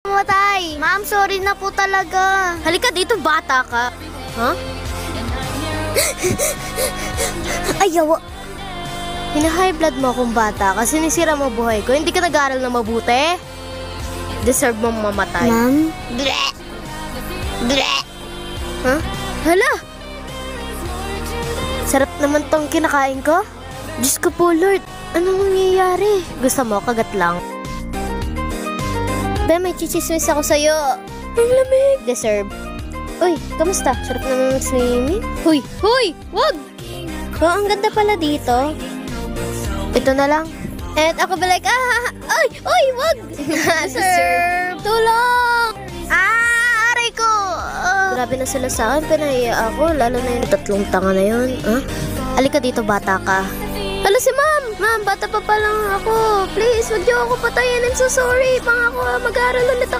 Matay. Ma'am, sorry na po talaga. Halika dito, bata ka. Huh? Ayaw. Hina-high blood mo akong bata kasi sinisira mo buhay ko. Hindi ka nag-aaral na mabuti. Deserve mong mamatay. Ma'am? Bleh! Bleh! Huh? Hala! Sarap naman tong kinakain ko. Diyos ko po, Lord. Anong nangyayari? Gusto mo, kagat lang. Be, may chichismis ako sa'yo. Ang lamig. Deserve. Uy, kamusta? Sarap naman mag-swimming. Huy! Huy! Wag! Oh, ang ganda pala dito. Ito na lang. And ako ba like, ay! Uy! Wag! Deserve! Tulong! Aray ko! Grabe na sila sa akin. Pinahiya ako. Lalo na yung tatlong tanga na yun. Halika dito, bata ka. Hala si ma'am! Ma'am, bata pa lang ako. Please, wag niyo ako patayin. I'm so sorry. Pangako, mag-aaral ulit ako.